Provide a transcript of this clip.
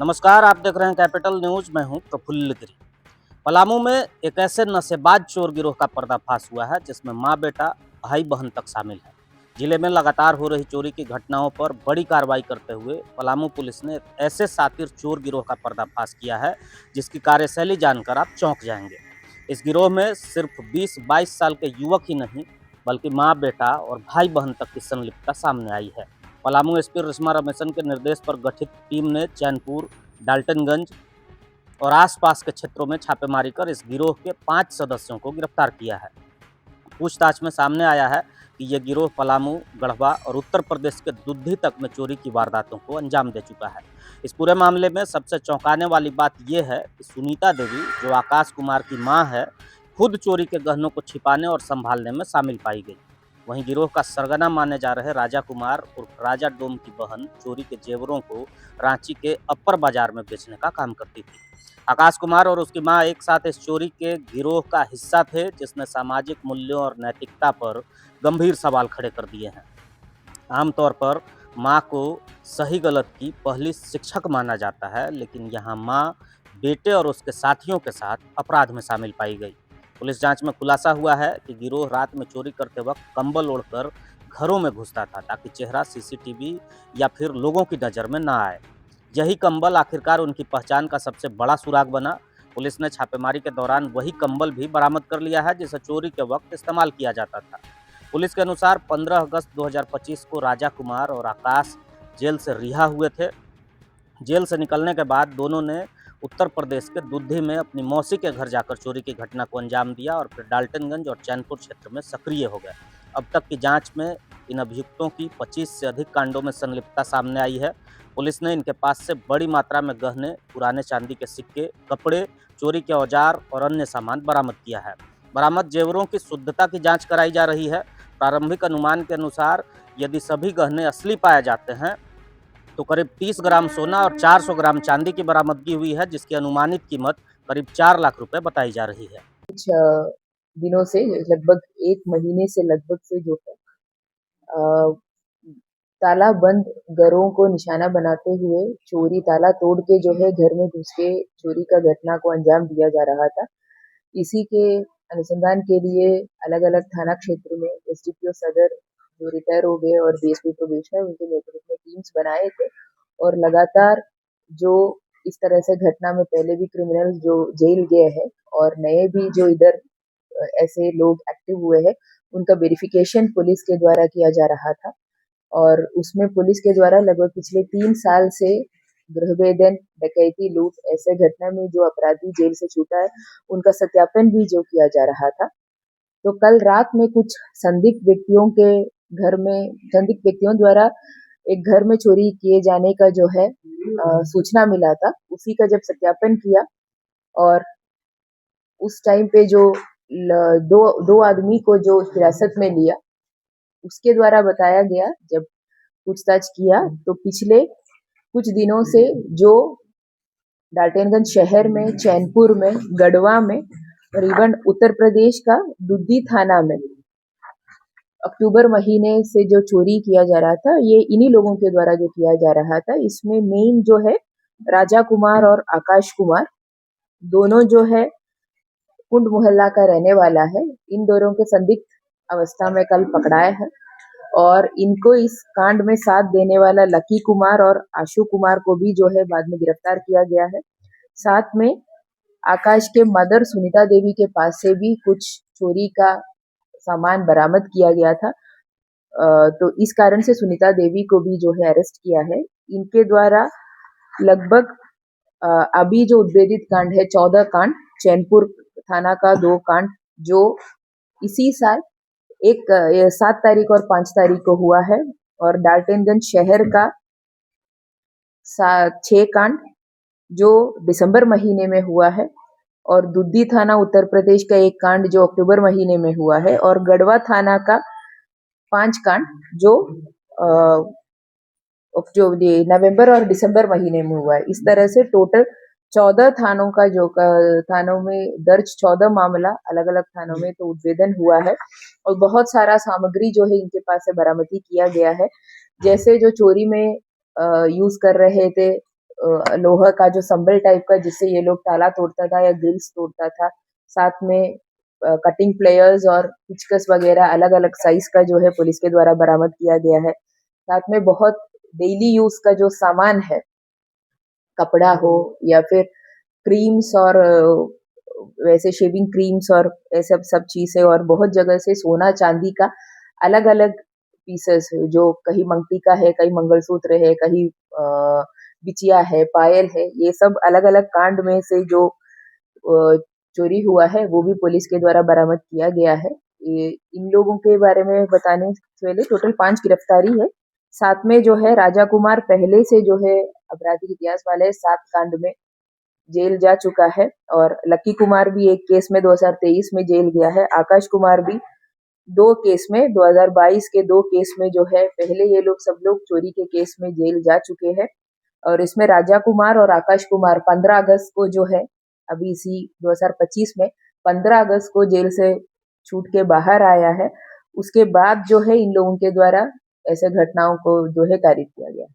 नमस्कार, आप देख रहे हैं कैपिटल न्यूज। मैं हूं प्रफुल्ल गिरी। पलामू में एक ऐसे नशेबाज चोर गिरोह का पर्दाफाश हुआ है जिसमें मां बेटा भाई बहन तक शामिल है। जिले में लगातार हो रही चोरी की घटनाओं पर बड़ी कार्रवाई करते हुए पलामू पुलिस ने एक ऐसे शातिर चोर गिरोह का पर्दाफाश किया है जिसकी कार्यशैली जानकर आप चौंक जाएंगे। इस गिरोह में सिर्फ 20-22 साल के युवक ही नहीं बल्कि मां बेटा और भाई बहन तक की संलिप्तता सामने आई है। पलामू एसपी रिश्मा रमेशन के निर्देश पर गठित टीम ने चैनपुर, डाल्टनगंज और आसपास के क्षेत्रों में छापेमारी कर इस गिरोह के 5 सदस्यों को गिरफ्तार किया है। पूछताछ में सामने आया है कि यह गिरोह पलामू, गढ़वा और उत्तर प्रदेश के दुद्धी तक में चोरी की वारदातों को अंजाम दे चुका है। इस पूरे मामले में सबसे चौंकाने वाली बात यह है कि सुनीता देवी, जो आकाश कुमार की मां है, खुद चोरी के गहनों को छिपाने और संभालने में शामिल पाई गई। वहीं गिरोह का सरगना माने जा रहे राजा कुमार उर्फ राजा डोम की बहन चोरी के जेवरों को रांची के अपर बाजार में बेचने का काम करती थी। आकाश कुमार और उसकी मां एक साथ इस चोरी के गिरोह का हिस्सा थे जिसने सामाजिक मूल्यों और नैतिकता पर गंभीर सवाल खड़े कर दिए हैं। आमतौर पर मां को सही गलत की पहली शिक्षक माना जाता है, लेकिन यहाँ मां बेटे और उसके साथियों के साथ अपराध में शामिल पाई गई। पुलिस जांच में खुलासा हुआ है कि गिरोह रात में चोरी करते वक्त कंबल ओढ़कर घरों में घुसता था ताकि चेहरा सीसीटीवी या फिर लोगों की नज़र में ना आए। यही कंबल आखिरकार उनकी पहचान का सबसे बड़ा सुराग बना। पुलिस ने छापेमारी के दौरान वही कंबल भी बरामद कर लिया है जिसे चोरी के वक्त इस्तेमाल किया जाता था। पुलिस के अनुसार 15 अगस्त 2025 को राजा कुमार और आकाश जेल से रिहा हुए थे। जेल से निकलने के बाद दोनों ने उत्तर प्रदेश के दुद्धी में अपनी मौसी के घर जाकर चोरी की घटना को अंजाम दिया और फिर डाल्टनगंज और चैनपुर क्षेत्र में सक्रिय हो गए। अब तक की जांच में इन अभियुक्तों की 25 से अधिक कांडों में संलिप्तता सामने आई है। पुलिस ने इनके पास से बड़ी मात्रा में गहने, पुराने चांदी के सिक्के, कपड़े, चोरी के औजार और अन्य सामान बरामद किया है। बरामद जेवरों की शुद्धता की जांच कराई जा रही है। प्रारंभिक अनुमान के अनुसार यदि सभी गहने असली पाए जाते हैं तो करीब 30 ग्राम सोना और 400 ग्राम चांदी की बरामदगी हुई है, जिसकी अनुमानित कीमत करीब 4 लाख रुपए बताई जा रही है। कुछ दिनों से लगभग 1 महीने से लगभग से जो है ताला बंद घरों को निशाना बनाते हुए चोरी ताला तोड़ के जो है घर में घुस के चोरी का घटना को अंजाम दिया जा रहा था। इसी के अनुसंधान के लिए अलग-अलग थाना क्षेत्र में एसडीपीओ सदर जो रिटायर हो गए और डीएसपी प्रोबेशनर उनके नेतृत्व में टीम्स बनाए थे और लगातार जो इस तरह से घटना में पहले भी क्रिमिनल जो जेल गए हैं और नए भी जो इधर ऐसे लोग एक्टिव हुए हैं उनका वेरिफिकेशन पुलिस के द्वारा किया जा रहा था और उसमें पुलिस के द्वारा लगभग पिछले 3 साल से गृहभेदन, डकैती, लूट ऐसे घटना में जो अपराधी जेल से छूटा है उनका सत्यापन भी जो किया जा रहा था। तो कल रात में कुछ संदिग्ध व्यक्तियों के घर में संदिग्ध व्यक्तियों द्वारा एक घर में चोरी किए जाने का जो है सूचना मिला था। उसी का जब सत्यापन किया और उस टाइम पे जो दो आदमी को जो हिरासत में लिया उसके द्वारा बताया गया, जब पूछताछ किया तो पिछले कुछ दिनों से जो डाल्टनगंज शहर में, चैनपुर में, गढ़वा में और इवन उत्तर प्रदेश का दुद्धी थाना में अक्टूबर महीने से जो चोरी किया जा रहा था, ये इन्हीं लोगों के द्वारा जो किया जा रहा था। इसमें मेन जो है राजा कुमार और आकाश कुमार, दोनों जो है कुंड मोहल्ला का रहने वाला है। इन दोनों के संदिग्ध अवस्था में कल पकड़ाया है और इनको इस कांड में साथ देने वाला लकी कुमार और आशु कुमार को भी जो है बाद में गिरफ्तार किया गया है। साथ में आकाश के मदर सुनीता देवी के पास से भी कुछ चोरी का सामान बरामद किया गया था। तो इस कारण से सुनीता देवी को भी जो है अरेस्ट किया है। इनके द्वारा लगभग अभी जो उद्भेदित कांड है 14 कांड, चैनपुर थाना का 2 कांड जो इसी साल 7 तारीख और 5 तारीख को हुआ है और डाल्टनगंज शहर का 6 कांड जो दिसंबर महीने में हुआ है और दुद्धी थाना उत्तर प्रदेश का 1 कांड जो अक्टूबर महीने में हुआ है और गढ़वा थाना का 5 कांड जो नवंबर और दिसंबर महीने में हुआ है। इस तरह से टोटल 14 थानों का जो थानों में दर्ज 14 मामला अलग अलग थानों में तो उद्भेदन हुआ है और बहुत सारा सामग्री जो है इनके पास से बरामदी किया गया है। जैसे जो चोरी में यूज कर रहे थे लोहा का जो संबल टाइप का जिससे ये लोग ताला तोड़ता था या ग्रिल्स तोड़ता था, साथ में कटिंग प्लेयर्स और पिचकस वगैरह अलग अलग साइज का जो है पुलिस के द्वारा बरामद किया गया है। साथ में बहुत डेली यूज का जो सामान है, कपड़ा हो या फिर क्रीम्स और वैसे शेविंग क्रीम्स और ऐसे सब चीजें, और बहुत जगह से सोना चांदी का अलग अलग पीसेस, जो कहीं मंगटी का है, कहीं मंगलसूत्र है, कहीं बिछिया है, पायल है, ये सब अलग अलग कांड में से जो चोरी हुआ है वो भी पुलिस के द्वारा बरामद किया गया है। इन लोगों के बारे में बताने से पहले टोटल 5 गिरफ्तारी है। साथ में जो है राजा कुमार पहले से जो है आपराधिक इतिहास वाले 7 कांड में जेल जा चुका है, और लकी कुमार भी एक केस में 2023 में जेल गया है। आकाश कुमार भी 2 केस में 2022 के 2 केस में जो है पहले ये लोग सब लोग चोरी के केस में जेल जा चुके हैं। और इसमें राजा कुमार और आकाश कुमार 15 अगस्त को जो है अभी इसी 2025 में 15 अगस्त को जेल से छूट के बाहर आया है। उसके बाद जो है इन लोगों के द्वारा ऐसे घटनाओं को जो है कारित किया गया।